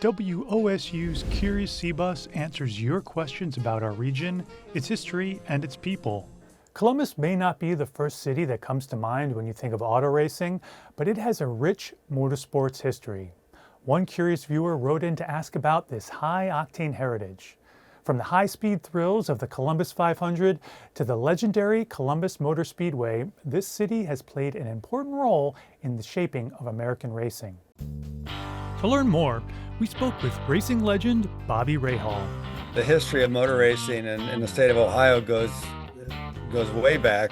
WOSU's Curious Sea Bus answers your questions about our region, its history, and its people. Columbus may not be the first city that comes to mind when you think of auto racing, but it has a rich motorsports history. One curious viewer wrote in to ask about this high-octane heritage. From the high-speed thrills of the Columbus 500 to the legendary Columbus Motor Speedway, this city has played an important role in the shaping of American racing. To learn more, we spoke with racing legend Bobby Rahal. The history of motor racing in the state of Ohio goes way back,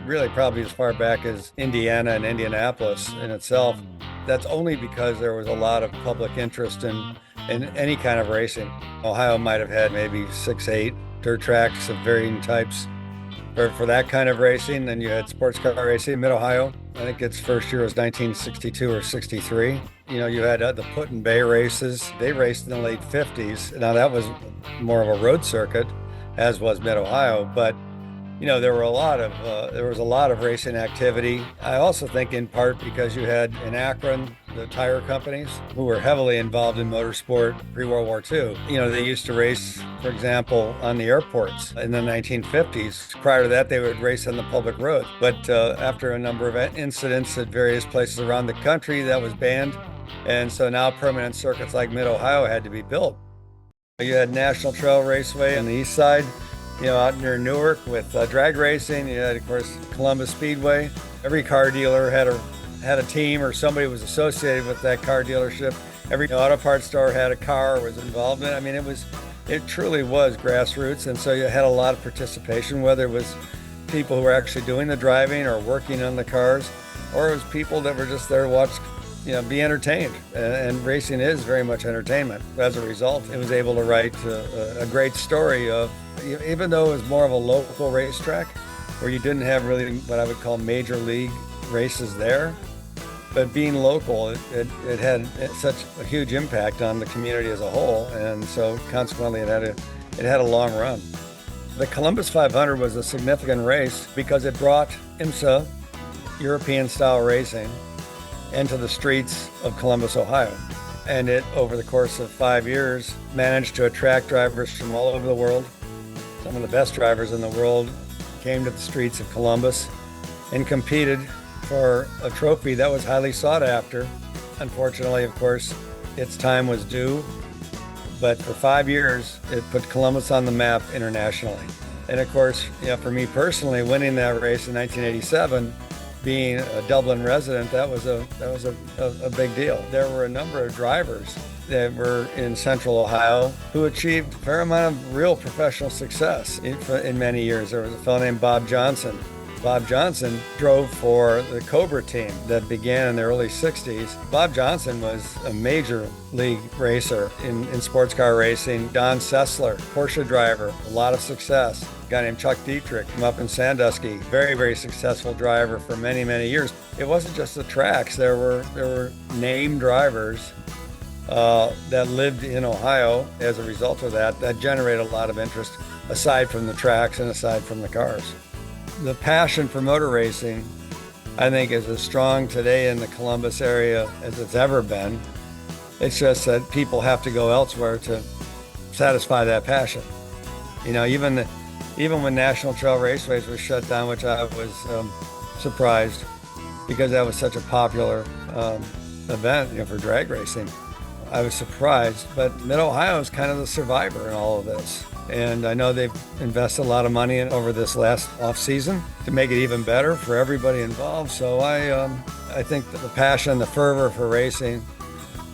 really probably as far back as Indiana and Indianapolis in itself. That's only because there was a lot of public interest in any kind of racing. Ohio might have had maybe 6, 8 dirt tracks of varying types for that kind of racing. Then you had sports car racing in Mid-Ohio. I think its first year was 1962 or 63. You had the Put-in-Bay races. They raced in the late 50s. Now that was more of a road circuit, as was Mid-Ohio, but there was a lot of racing activity. I also think in part because you had in Akron, the tire companies who were heavily involved in motorsport pre-World War II. They used to race, for example, on the airports in the 1950s. Prior to that, they would race on the public road. But after a number of incidents at various places around the country, that was banned. And so now permanent circuits like Mid-Ohio had to be built. You had National Trail Raceway on the east side, out near Newark with drag racing. You had, of course, Columbus Speedway. Every car dealer had a team or somebody was associated with that car dealership. Every auto parts store had a car or was involved in it. I mean, it truly was grassroots, and so you had a lot of participation, whether it was people who were actually doing the driving or working on the cars, or it was people that were just there to watch, be entertained. And racing is very much entertainment. As a result, it was able to write a great story of, even though it was more of a local racetrack where you didn't have really what I would call major league races there, but being local, it had such a huge impact on the community as a whole, and so consequently it had a long run. The Columbus 500 was a significant race because it brought IMSA, European-style racing, into the streets of Columbus, Ohio. And it, over the course of 5 years, managed to attract drivers from all over the world. Some of the best drivers in the world came to the streets of Columbus and competed for a trophy that was highly sought after. Unfortunately, of course, its time was due, but for 5 years, it put Columbus on the map internationally. And of course, for me personally, winning that race in 1987, being a Dublin resident, that was a big deal. There were a number of drivers that were in central Ohio who achieved a fair amount of real professional success in many years. There was a fellow named Bob Johnson. Bob Johnson drove for the Cobra team that began in the early 60s. Bob Johnson was a major league racer in sports car racing. Don Sessler, Porsche driver, a lot of success. A guy named Chuck Dietrich from up in Sandusky, very, very successful driver for many, many years. It wasn't just the tracks. There were named drivers that lived in Ohio as a result of that generated a lot of interest, aside from the tracks and aside from the cars. The passion for motor racing, I think, is as strong today in the Columbus area as it's ever been. It's just that people have to go elsewhere to satisfy that passion. Even when National Trail Raceways was shut down, which I was surprised because that was such a popular event for drag racing. I was surprised, but Mid-Ohio is kind of the survivor in all of this. And I know they've invested a lot of money over this last off-season to make it even better for everybody involved. So I think that the passion, the fervor for racing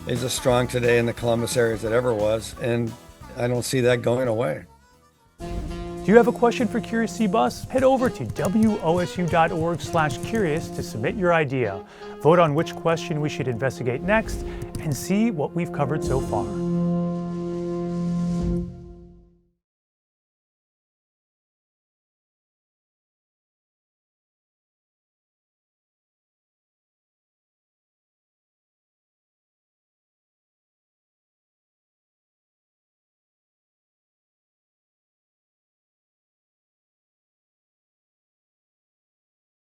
is as strong today in the Columbus area as it ever was, and I don't see that going away. Do you have a question for Curious Sea Bus? Head over to wosu.org/curious to submit your idea. Vote on which question we should investigate next and see what we've covered so far.